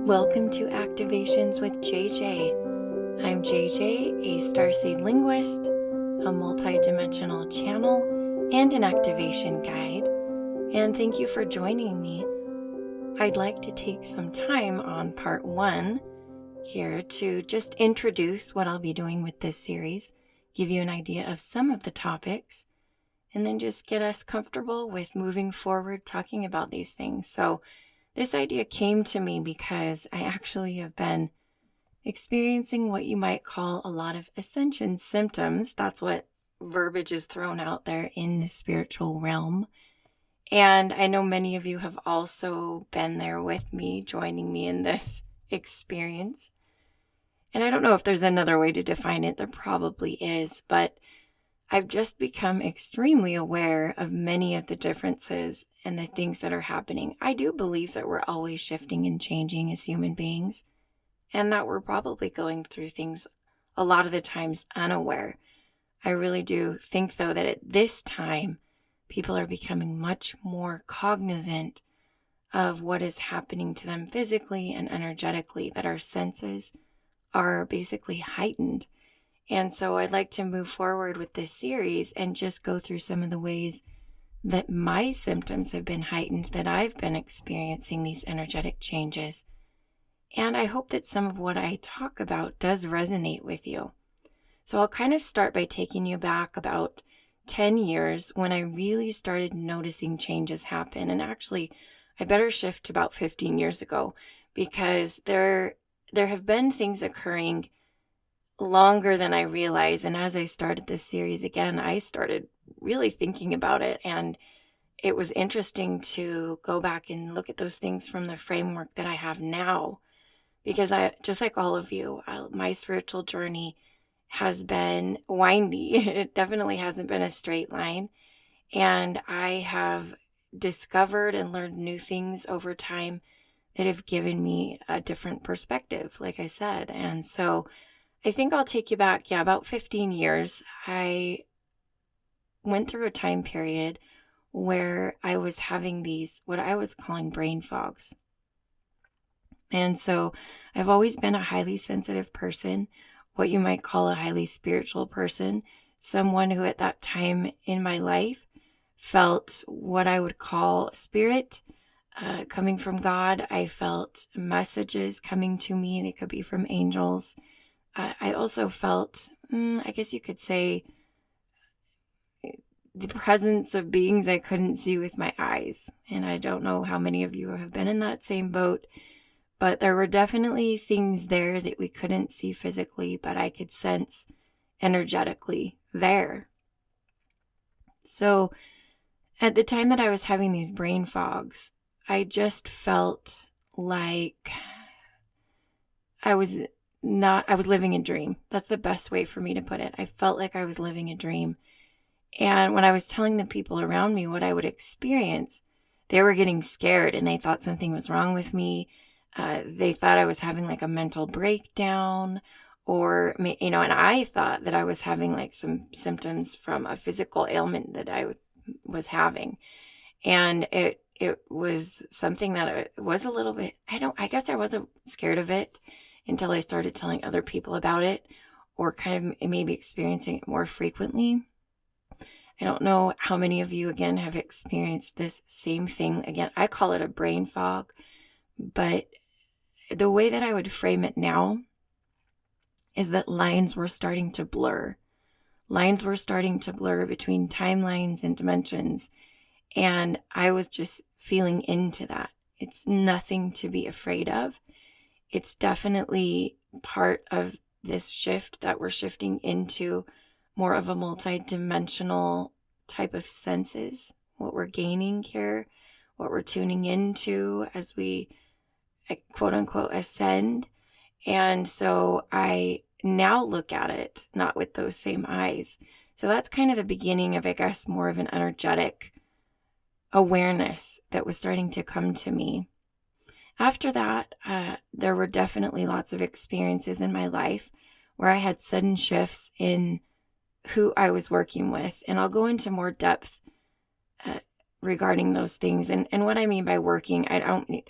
Welcome to Activations with JJ. I'm JJ, a starseed linguist, a multidimensional channel, and an activation guide. And thank you for joining me. I'd like to take some time on part 1 here to just introduce what I'll be doing with this series, give you an idea of some of the topics, and then just get us comfortable with moving forward talking about these things. So this idea came to me because I actually have been experiencing what you might call a lot of ascension symptoms. That's what verbiage is thrown out there in the spiritual realm. And I know many of you have also been there with me, joining me in this experience. And I don't know if there's another way to define it. There probably is, but I've just become extremely aware of many of the differences and the things that are happening. I do believe that we're always shifting and changing as human beings, and that we're probably going through things a lot of the times unaware. I really do think, though, that at this time, people are becoming much more cognizant of what is happening to them physically and energetically, that our senses are basically heightened. And so I'd like to move forward with this series and just go through some of the ways that my symptoms have been heightened, that I've been experiencing these energetic changes. And I hope that some of what I talk about does resonate with you. So I'll kind of start by taking you back about 10 years when I really started noticing changes happen. And actually, I better shift about 15 years ago, because there have been things occurring longer than I realized. And as I started this series again, I started really thinking about it. And it was interesting to go back and look at those things from the framework that I have now. Because just like all of you, my spiritual journey has been windy. It definitely hasn't been a straight line. And I have discovered and learned new things over time that have given me a different perspective, like I said. And so I think I'll take you back, about 15 years. I went through a time period where I was having these, what I was calling brain fogs. And so I've always been a highly sensitive person, what you might call a highly spiritual person, someone who at that time in my life felt what I would call spirit coming from God. I felt messages coming to me. They could be from angels. I also felt, I guess you could say, the presence of beings I couldn't see with my eyes. And I don't know how many of you have been in that same boat, but there were definitely things there that we couldn't see physically, but I could sense energetically there. So at the time that I was having these brain fogs, I just felt like I was living a dream. That's the best way for me to put it. I felt like I was living a dream. And when I was telling the people around me what I would experience, they were getting scared and they thought something was wrong with me. They thought I was having like a mental breakdown, or, and I thought that I was having like some symptoms from a physical ailment that I was having. And it was something that was a little bit, I guess I wasn't scared of it until I started telling other people about it, or kind of maybe experiencing it more frequently. I don't know how many of you, again, have experienced this same thing. Again, I call it a brain fog, but the way that I would frame it now is that lines were starting to blur. Lines were starting to blur between timelines and dimensions, and I was just feeling into that. It's nothing to be afraid of. It's definitely part of this shift that we're shifting into more of a multidimensional type of senses, what we're gaining here, what we're tuning into as we quote unquote ascend. And so I now look at it not with those same eyes. So that's kind of the beginning of, I guess, more of an energetic awareness that was starting to come to me. After that, there were definitely lots of experiences in my life where I had sudden shifts in who I was working with. And I'll go into more depth regarding those things. And what I mean by working, I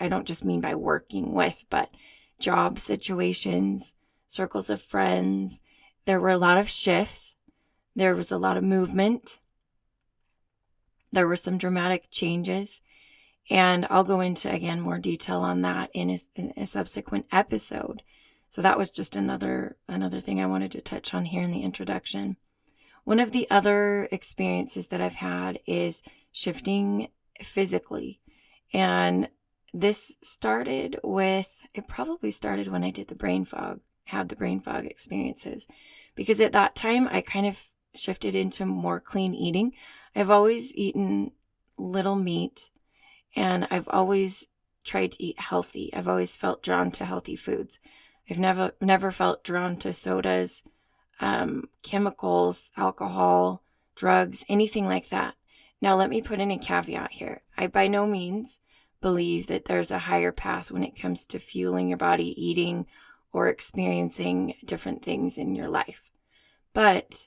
don't just mean by working with, but job situations, circles of friends. There were a lot of shifts. There was a lot of movement. There were some dramatic changes. And I'll go into, again, more detail on that in a subsequent episode. So that was just another thing I wanted to touch on here in the introduction. One of the other experiences that I've had is shifting physically. And this probably started when I did had the brain fog experiences. Because at that time, I kind of shifted into more clean eating. I've always eaten little meat, and I've always tried to eat healthy. I've always felt drawn to healthy foods. I've never felt drawn to sodas, chemicals, alcohol, drugs, anything like that. Now, let me put in a caveat here. I by no means believe that there's a higher path when it comes to fueling your body, eating, or experiencing different things in your life. But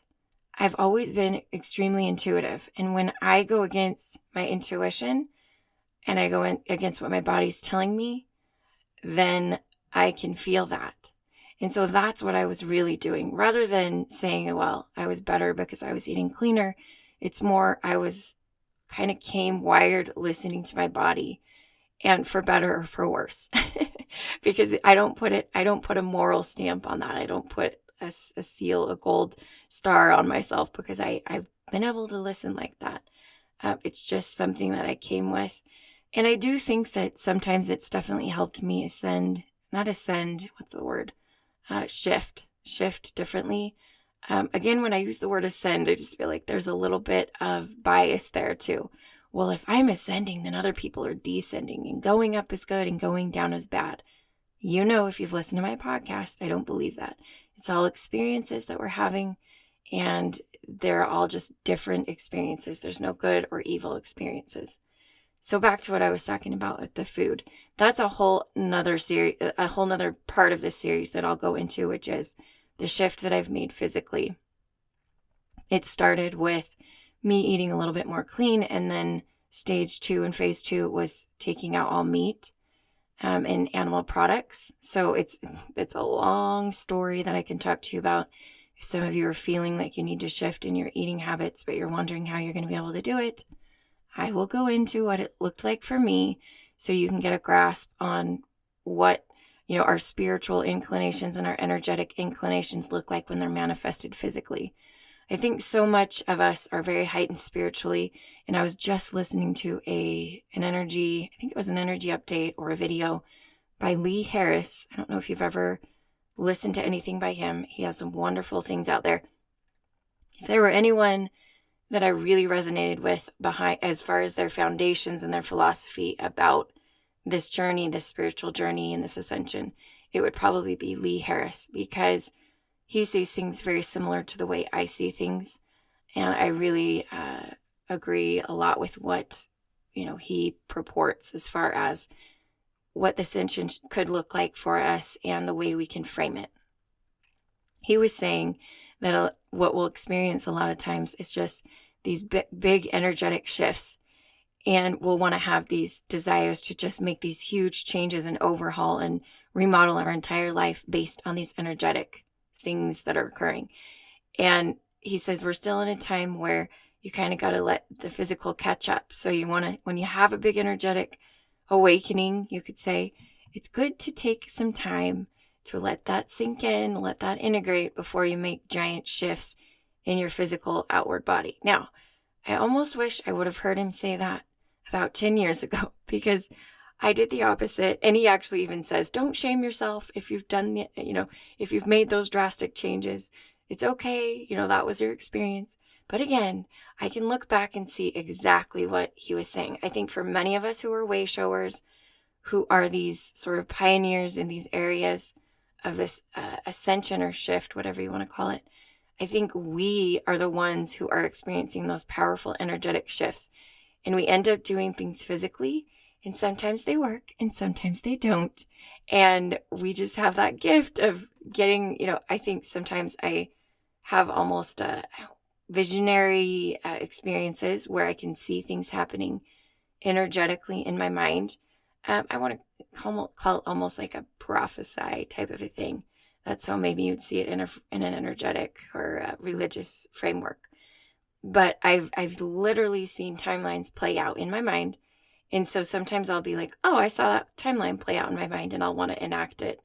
I've always been extremely intuitive. And when I go against my intuition and I go against what my body's telling me, then I can feel that. And so that's what I was really doing. Rather than saying, well, I was better because I was eating cleaner, it's more I was kind of came wired listening to my body, and for better or for worse. Because I don't put a moral stamp on that. I don't put a seal, a gold star on myself because I've been able to listen like that. It's just something that I came with. And I do think that sometimes it's definitely helped me shift differently. Again, when I use the word ascend, I just feel like there's a little bit of bias there too. Well, if I'm ascending, then other people are descending, and going up is good and going down is bad. You know, if you've listened to my podcast, I don't believe that. It's all experiences that we're having, and they're all just different experiences. There's no good or evil experiences. So back to what I was talking about with the food. That's a whole nother part of this series that I'll go into, which is the shift that I've made physically. It started with me eating a little bit more clean, and then stage 2 and phase 2 was taking out all meat and animal products. So it's a long story that I can talk to you about. If some of you are feeling like you need to shift in your eating habits, but you're wondering how you're going to be able to do it, I will go into what it looked like for me so you can get a grasp on what, our spiritual inclinations and our energetic inclinations look like when they're manifested physically. I think so much of us are very heightened spiritually, and I was just listening to I think it was an energy update or a video by Lee Harris. I don't know if you've ever listened to anything by him. He has some wonderful things out there. If there were anyone that I really resonated with behind as far as their foundations and their philosophy about this journey, this spiritual journey and this ascension, it would probably be Lee Harris, because he sees things very similar to the way I see things. And I really agree a lot with what, he purports as far as what the ascension could look like for us and the way we can frame it. He was saying that what we'll experience a lot of times is just these big energetic shifts, and we'll want to have these desires to just make these huge changes and overhaul and remodel our entire life based on these energetic things that are occurring. And he says we're still in a time where you kind of got to let the physical catch up. So you want to, when you have a big energetic awakening, you could say, it's good to take some time to let that sink in, let that integrate before you make giant shifts in your physical outward body. Now, I almost wish I would have heard him say that about 10 years ago, because I did the opposite. And he actually even says, don't shame yourself if you've done, if you've made those drastic changes. It's okay. That was your experience. But again, I can look back and see exactly what he was saying. I think for many of us who are way showers, who are these sort of pioneers in these areas of this ascension or shift, whatever you want to call it, I think we are the ones who are experiencing those powerful energetic shifts. And we end up doing things physically, and sometimes they work and sometimes they don't. And we just have that gift of getting, I think sometimes I have almost visionary experiences where I can see things happening energetically in my mind. I want to call it almost like a prophesy type of a thing. That's how maybe you'd see it in an energetic or religious framework. But I've literally seen timelines play out in my mind. And so sometimes I'll be like, oh, I saw that timeline play out in my mind, and I'll want to enact it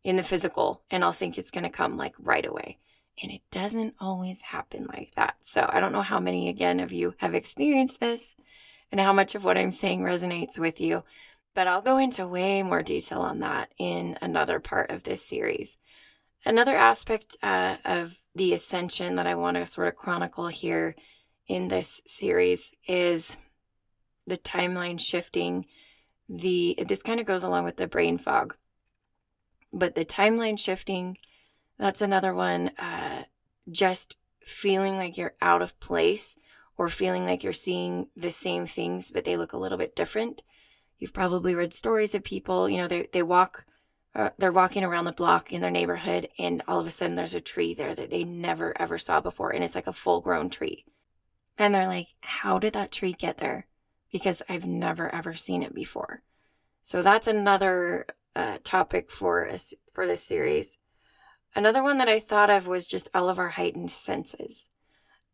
in the physical, and I'll think it's going to come like right away. And it doesn't always happen like that. So I don't know how many, again, of you have experienced this and how much of what I'm saying resonates with you. But I'll go into way more detail on that in another part of this series. Another aspect of the ascension that I want to sort of chronicle here in this series is the timeline shifting. This kind of goes along with the brain fog. But the timeline shifting, that's another one. Just feeling like you're out of place, or feeling like you're seeing the same things, but they look a little bit different. You've probably read stories of people, they're walking around the block in their neighborhood, and all of a sudden there's a tree there that they never ever saw before, and it's like a full-grown tree. And they're like, how did that tree get there? Because I've never ever seen it before. So that's another topic for this series. Another one that I thought of was just all of our heightened senses.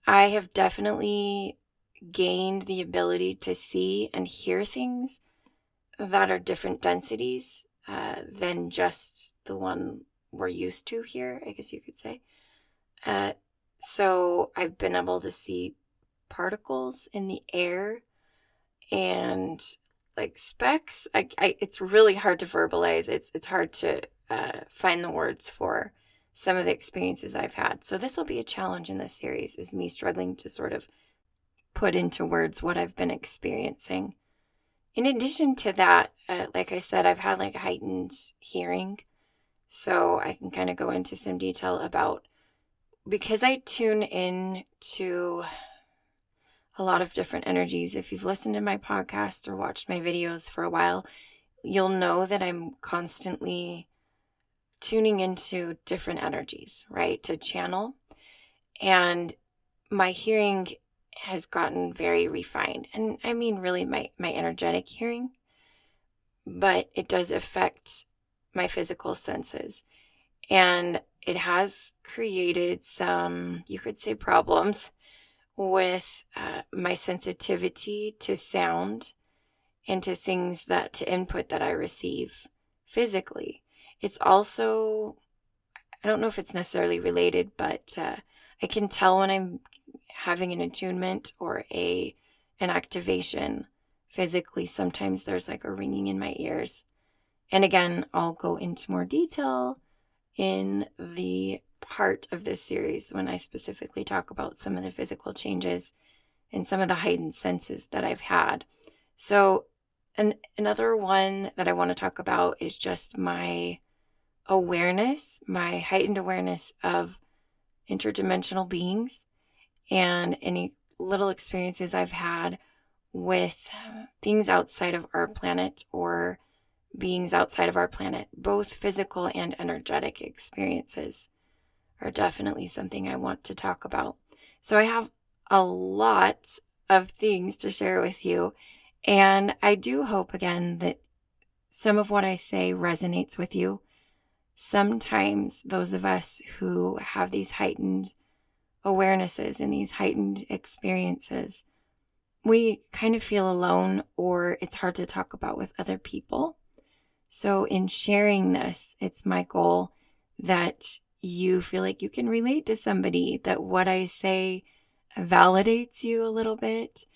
I have definitely gained the ability to see and hear things that are different densities than just the one we're used to here, I guess you could say. So I've been able to see particles in the air and like specks. It's really hard to verbalize. It's hard to find the words for some of the experiences I've had. So this will be a challenge in this series, is me struggling to sort of put into words what I've been experiencing. In addition to that, like I said, I've had like heightened hearing. So I can kind of go into some detail about, because I tune in to a lot of different energies. If you've listened to my podcast or watched my videos for a while, you'll know that I'm constantly tuning into different energies, right, to channel. And my hearing has gotten very refined. And I mean really my energetic hearing, but it does affect my physical senses. And it has created some, you could say, problems with my sensitivity to sound and to things to input that I receive physically. It's also, I don't know if it's necessarily related, but I can tell when I'm having an attunement or an activation physically. Sometimes there's like a ringing in my ears. And again, I'll go into more detail in the part of this series when I specifically talk about some of the physical changes and some of the heightened senses that I've had. So another one that I want to talk about is just my awareness, my heightened awareness of interdimensional beings and any little experiences I've had with things outside of our planet or beings outside of our planet. Both physical and energetic experiences are definitely something I want to talk about. So I have a lot of things to share with you, and I do hope, again, that some of what I say resonates with you. Sometimes those of us who have these heightened awarenesses and these heightened experiences, we kind of feel alone, or it's hard to talk about with other people. So in sharing this, it's my goal that you feel like you can relate to somebody, that what I say validates you a little bit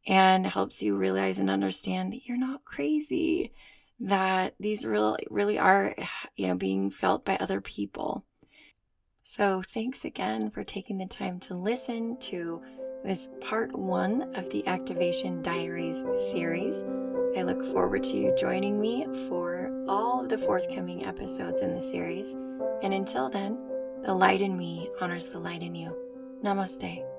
and helps you realize and understand that you're not crazy, that these really are, being felt by other people. So thanks again for taking the time to listen to this part 1 of the Activation Diaries series. I look forward to you joining me for all of the forthcoming episodes in the series. And until then, the light in me honors the light in you. Namaste.